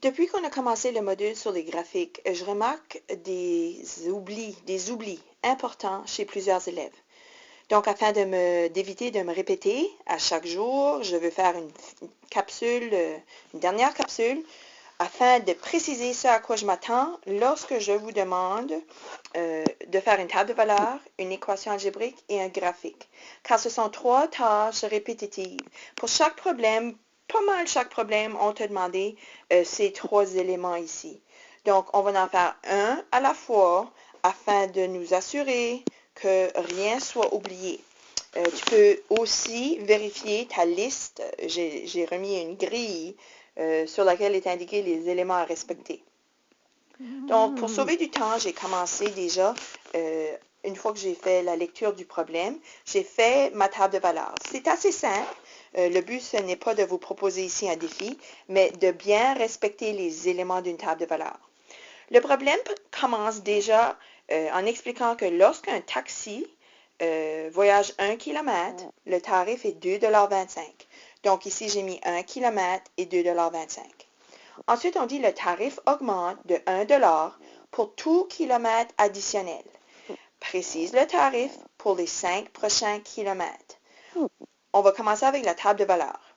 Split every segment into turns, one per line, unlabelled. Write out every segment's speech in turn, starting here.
Depuis qu'on a commencé le module sur les graphiques, je remarque des oublis importants chez plusieurs élèves. Donc, afin d'éviter de me répéter à chaque jour, je veux faire une dernière capsule, afin de préciser ce à quoi je m'attends lorsque je vous demande de faire une table de valeurs, une équation algébrique et un graphique. Car ce sont 3 tâches répétitives. Pour chaque problème, pas mal chaque problème, on te demandé ces 3 éléments ici. Donc, on va en faire un à la fois afin de nous assurer que rien soit oublié. Tu peux aussi vérifier ta liste. J'ai remis une grille sur laquelle est indiqué les éléments à respecter. Donc, pour sauver du temps, j'ai commencé déjà, une fois que j'ai fait la lecture du problème, j'ai fait ma table de valeurs. C'est assez simple. Le but, ce n'est pas de vous proposer ici un défi, mais de bien respecter les éléments d'une table de valeurs. Le problème commence déjà en expliquant que lorsqu'un taxi voyage 1 km, le tarif est 2,25 $. Donc ici, j'ai mis 1 km et 2,25 $. Ensuite, on dit le tarif augmente de 1 $ pour tout kilomètre additionnel. Précise le tarif pour les 5 prochains kilomètres. On va commencer avec la table de valeurs.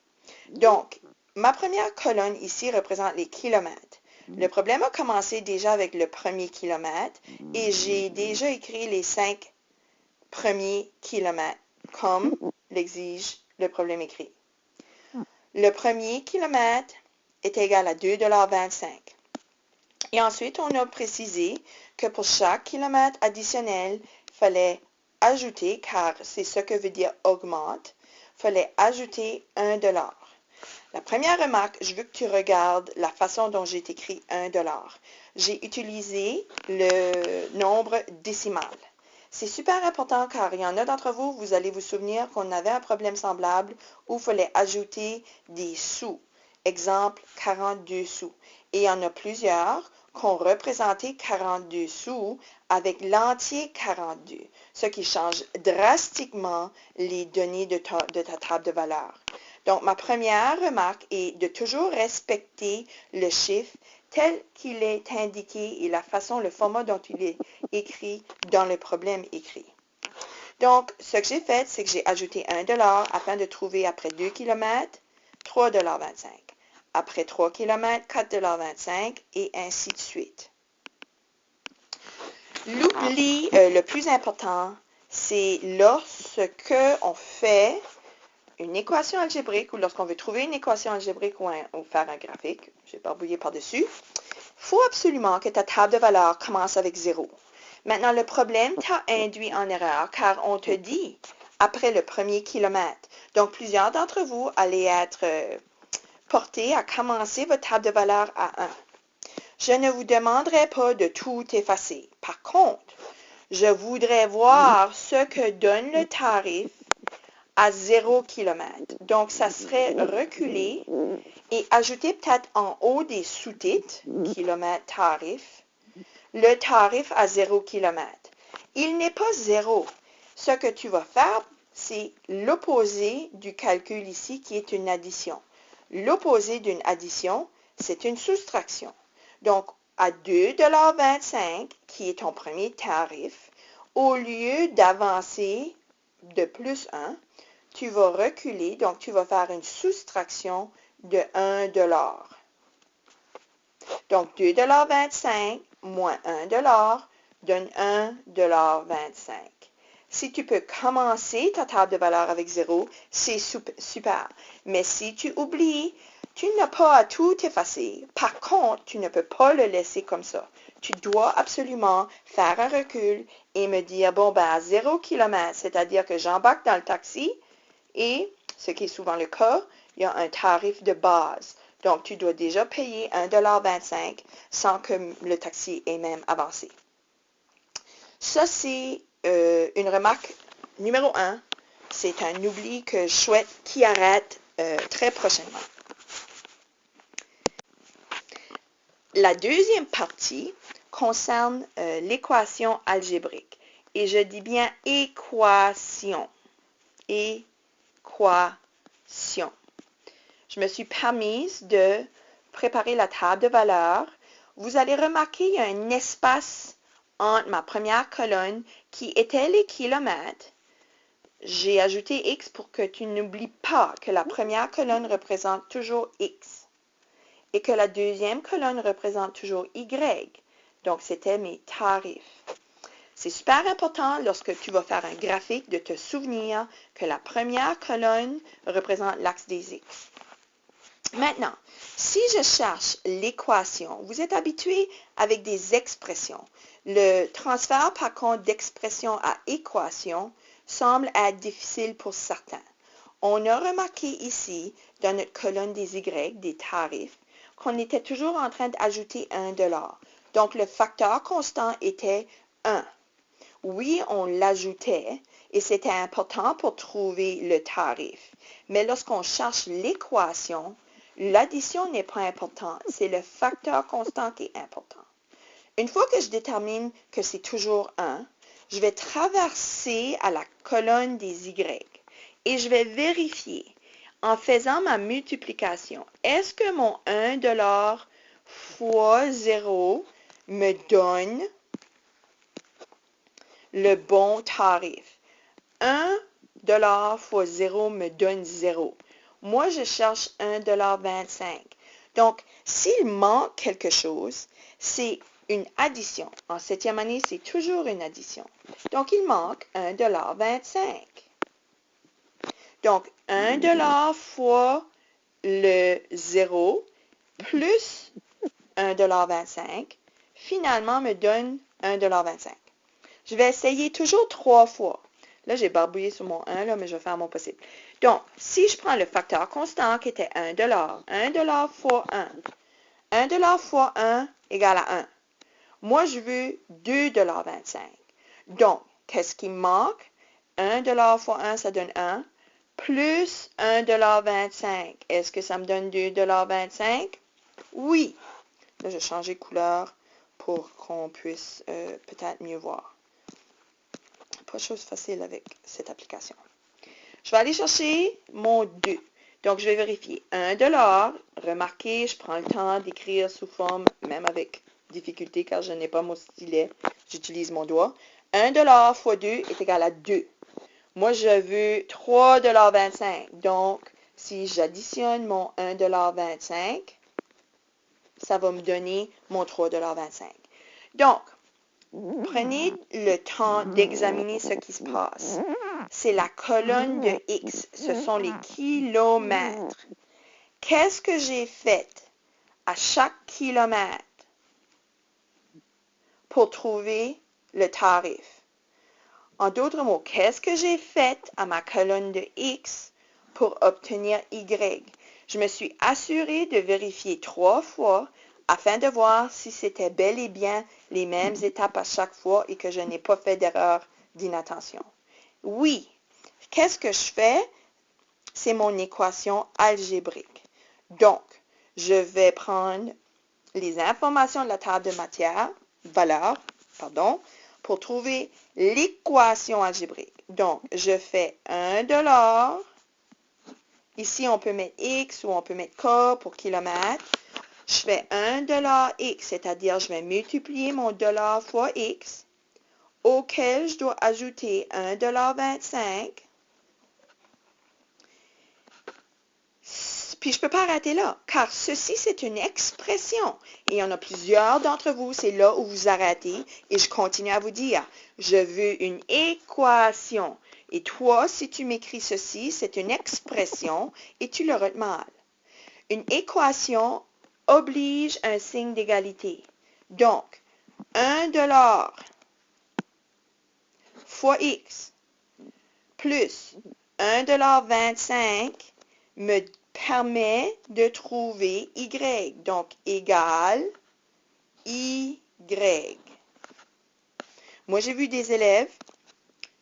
Donc, ma première colonne ici représente les kilomètres. Le problème a commencé déjà avec le premier kilomètre et j'ai déjà écrit les 5 premiers kilomètres comme l'exige le problème écrit. Le premier kilomètre est égal à 2,25 $. Et ensuite, on a précisé que pour chaque kilomètre additionnel, il fallait ajouter, car c'est ce que veut dire augmente, il fallait ajouter 1 $. La première remarque, je veux que tu regardes la façon dont j'ai écrit 1 $. J'ai utilisé le nombre décimal. C'est super important car il y en a d'entre vous, vous allez vous souvenir qu'on avait un problème semblable où il fallait ajouter des sous. Exemple, 42 sous. Et il y en a plusieurs qui ont représenté 42 sous avec l'entier 42, ce qui change drastiquement les données de ta table de valeurs. Donc, ma première remarque est de toujours respecter le chiffre tel qu'il est indiqué et la façon, le format dont il est écrit dans le problème écrit. Donc, ce que j'ai fait, c'est que j'ai ajouté 1 $ afin de trouver après 2 km, 3,25 $. Après 3 km, 4,25 $ et ainsi de suite. L'oubli le plus important, c'est lorsque on fait une équation algébrique ou lorsqu'on veut trouver une équation algébrique ou faire un graphique, j'ai barbouillé par-dessus, il faut absolument que ta table de valeurs commence avec 0. Maintenant, le problème t'a induit en erreur car on te dit après le premier kilomètre. Donc, plusieurs d'entre vous allaient être portés à commencer votre table de valeurs à 1. Je ne vous demanderai pas de tout effacer. Par contre, je voudrais voir ce que donne le tarif à 0 km. Donc, ça serait reculer et ajouter peut-être en haut des sous-titres, kilomètre tarif, le tarif à 0 km. Il n'est pas 0. Ce que tu vas faire, c'est l'opposé du calcul ici qui est une addition. L'opposé d'une addition, c'est une soustraction. Donc, à 2,25 $, qui est ton premier tarif, au lieu d'avancer de plus 1, tu vas reculer, donc tu vas faire une soustraction de 1 $. Donc, 2,25 $ moins 1 $ donne 1,25 $. Si tu peux commencer ta table de valeurs avec 0, c'est super. Mais si tu oublies, tu n'as pas à tout effacer. Par contre, tu ne peux pas le laisser comme ça. Tu dois absolument faire un recul et me dire, bon, ben, à 0 km, c'est-à-dire que j'embarque dans le taxi et, ce qui est souvent le cas, il y a un tarif de base. Donc, tu dois déjà payer 1,25 $ sans que le taxi ait même avancé. Ça, c'est une remarque numéro 1. C'est un oubli que je souhaite qui arrête très prochainement. La deuxième partie concerne l'équation algébrique. Et je dis bien équation. Équation. Je me suis permise de préparer la table de valeurs, vous allez remarquer qu'il y a un espace entre ma première colonne qui était les kilomètres. J'ai ajouté X pour que tu n'oublies pas que la première colonne représente toujours X et que la deuxième colonne représente toujours Y. Donc, c'était mes tarifs. C'est super important lorsque tu vas faire un graphique de te souvenir que la première colonne représente l'axe des X. Maintenant, si je cherche l'équation, vous êtes habitué avec des expressions. Le transfert par contre d'expression à équation semble être difficile pour certains. On a remarqué ici, dans notre colonne des Y, des tarifs, qu'on était toujours en train d'ajouter $1. Donc, le facteur constant était 1. Oui, on l'ajoutait et c'était important pour trouver le tarif. Mais lorsqu'on cherche l'équation, l'addition n'est pas importante, c'est le facteur constant qui est important. Une fois que je détermine que c'est toujours 1, je vais traverser à la colonne des Y et je vais vérifier en faisant ma multiplication. Est-ce que mon $1 fois 0 me donne le bon tarif? $1 fois 0 me donne 0. Moi, je cherche $1,25. Donc, s'il manque quelque chose, c'est une addition. En 7e année, c'est toujours une addition. Donc, il manque $1,25. Donc, $1 fois le 0 plus $1,25 finalement me donne $1,25. Je vais essayer toujours 3 fois. Là, j'ai barbouillé sur mon 1, là, mais je vais faire mon possible. Donc, si je prends le facteur constant qui était $1, $1 fois 1, $1 fois 1 égale à 1. Moi, je veux $2,25. Donc, qu'est-ce qui me manque? $1 fois 1, ça donne 1, plus $1,25. Est-ce que ça me donne $2,25? Oui. Là, je vais changer de couleur pour qu'on puisse peut-être mieux voir. Pas de chose facile avec cette application. Je vais aller chercher mon 2. Donc, je vais vérifier. $1. Remarquez, je prends le temps d'écrire sous forme, même avec difficulté, car je n'ai pas mon stylet. J'utilise mon doigt. $1 fois 2 est égal à 2. Moi, je veux $3,25. Donc, si j'additionne mon $1,25, ça va me donner mon $3,25. Donc, prenez le temps d'examiner ce qui se passe. C'est la colonne de X. Ce sont les kilomètres. Qu'est-ce que j'ai fait à chaque kilomètre pour trouver le tarif? En d'autres mots, qu'est-ce que j'ai fait à ma colonne de X pour obtenir Y? Je me suis assuré de vérifier 3 fois afin de voir si c'était bel et bien les mêmes étapes à chaque fois et que je n'ai pas fait d'erreur d'inattention. Oui. Qu'est-ce que je fais? C'est mon équation algébrique. Donc, je vais prendre les informations de la table de valeur, pour trouver l'équation algébrique. Donc, je fais $1. Ici, on peut mettre X ou on peut mettre K pour kilomètre. Je fais $1 X, c'est-à-dire je vais multiplier mon dollar fois X, auquel je dois ajouter $1,25. Puis je ne peux pas arrêter là, car ceci, c'est une expression. Et il y en a plusieurs d'entre vous, c'est là où vous arrêtez. Et je continue à vous dire, je veux une équation. Et toi, si tu m'écris ceci, c'est une expression et tu le retiens mal. Une équation oblige un signe d'égalité. Donc, $1 fois X plus $1,25 me permet de trouver Y. Donc, égal Y. Moi, j'ai vu des élèves,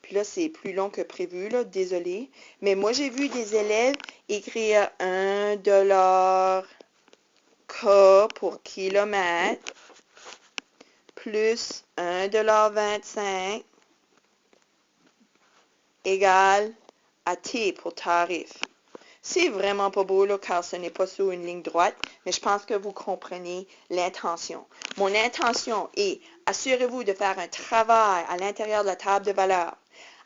puis là, c'est plus long que prévu, là, désolé, mais moi, j'ai vu des élèves écrire $1 K pour kilomètre plus $1,25 égale à T pour tarif. C'est vraiment pas beau là, car ce n'est pas sur une ligne droite, mais je pense que vous comprenez l'intention. Mon intention est, assurez-vous de faire un travail à l'intérieur de la table de valeur.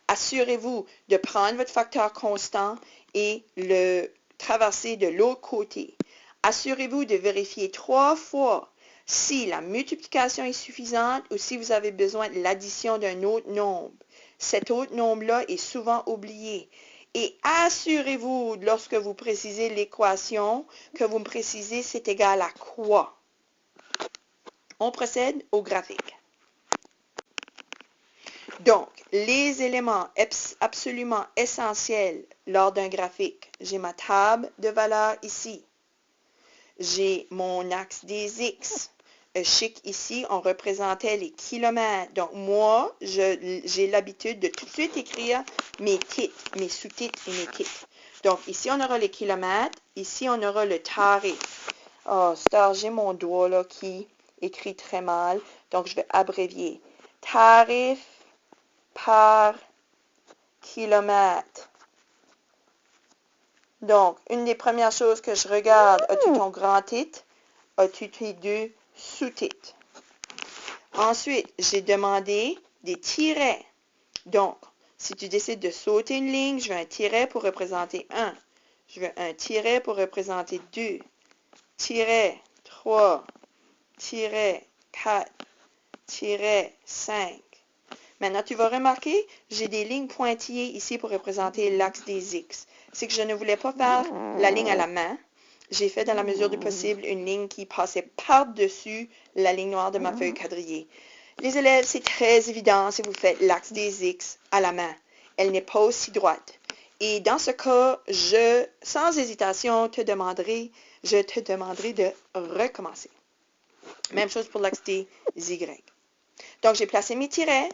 Assurez-vous de prendre votre facteur constant et le traverser de l'autre côté. Assurez-vous de vérifier 3 fois si la multiplication est suffisante ou si vous avez besoin de l'addition d'un autre nombre. Cet autre nombre-là est souvent oublié. Et assurez-vous, lorsque vous précisez l'équation, que vous me précisez c'est égal à quoi. On procède au graphique. Donc, les éléments absolument essentiels lors d'un graphique. J'ai ma table de valeurs ici. J'ai mon axe des X. Chic ici, on représentait les kilomètres. Donc, moi, j'ai l'habitude de tout de suite écrire mes titres, mes sous-titres et mes titres. Donc, ici, on aura les kilomètres. Ici, on aura le tarif. Oh, Star, j'ai mon doigt là qui écrit très mal. Donc, je vais abrévier. Tarif par kilomètre. Donc, une des premières choses que je regarde, as-tu ton grand titre? As-tu tes deux sous-titres? Ensuite, j'ai demandé des tirets. Donc, si tu décides de sauter une ligne, je veux un tiret pour représenter 1. Je veux un tiret pour représenter 2. Tiret 3. Tiret 4. Tiret 5. Maintenant, tu vas remarquer, j'ai des lignes pointillées ici pour représenter l'axe des X. C'est que je ne voulais pas faire la ligne à la main. J'ai fait dans la mesure du possible une ligne qui passait par-dessus la ligne noire de ma feuille quadrillée. Les élèves, c'est très évident si vous faites l'axe des X à la main. Elle n'est pas aussi droite. Et dans ce cas, sans hésitation, je te demanderai de recommencer. Même chose pour l'axe des Y. Donc, j'ai placé mes tirets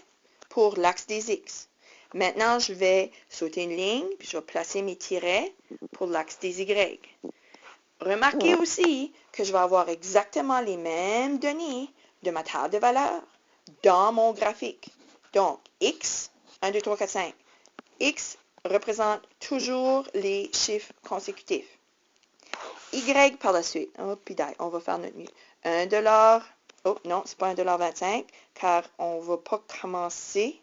pour l'axe des X. Maintenant, je vais sauter une ligne, puis je vais placer mes tirets pour l'axe des Y. Remarquez aussi que je vais avoir exactement les mêmes données de ma table de valeurs dans mon graphique. Donc, X, 1, 2, 3, 4, 5. X représente toujours les chiffres consécutifs. Y par la suite. Oh, puis on va faire notre mieux. 1$. Oh, non, c'est pas 1,25$, car on ne va pas commencer.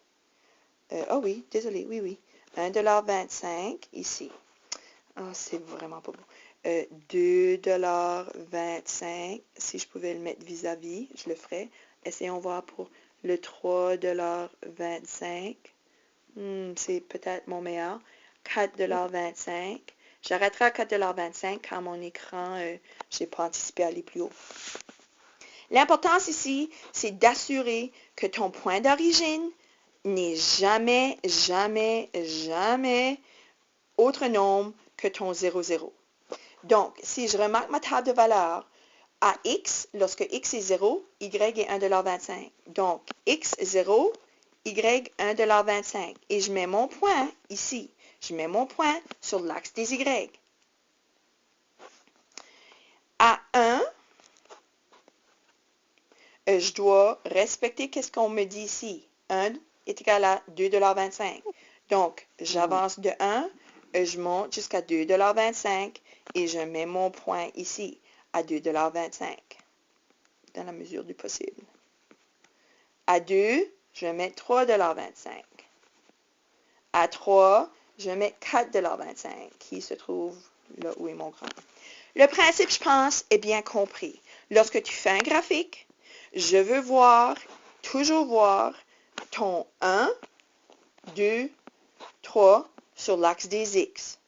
Oh oui, désolé, oui. 1,25$ ici. Oh, c'est vraiment pas bon. 2,25$. Si je pouvais le mettre vis-à-vis, je le ferais. Essayons voir pour le 3,25$. C'est peut-être mon meilleur. 4,25$. J'arrêterai à 4,25$ car mon écran, je n'ai pas anticipé à aller plus haut. L'importance ici, c'est d'assurer que ton point d'origine n'est jamais autre nombre que ton 0,0. Donc, si je remarque ma table de valeurs, à X, lorsque X est 0, Y est 1,25$. Donc, X 0, Y 1,25$. Et je mets mon point ici. Je mets mon point sur l'axe des Y. À 1, je dois respecter ce qu'on me dit ici. 1 est égal à 2,25$. Donc, j'avance de 1, je monte jusqu'à 2,25$ et je mets mon point ici à 2,25$ dans la mesure du possible. À 2, je vais mettre 3,25$. À 3, je vais mettre 4,25$ qui se trouve là où est mon grand. Le principe, je pense, est bien compris. Lorsque tu fais un graphique, je veux toujours voir ton 1, 2, 3 sur l'axe des X.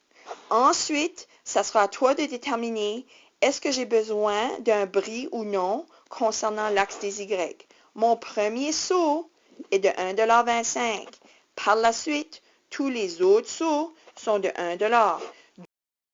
Ensuite, ça sera à toi de déterminer est-ce que j'ai besoin d'un bris ou non concernant l'axe des Y. Mon premier saut est de 1,25$. Par la suite, tous les autres sauts sont de 1$.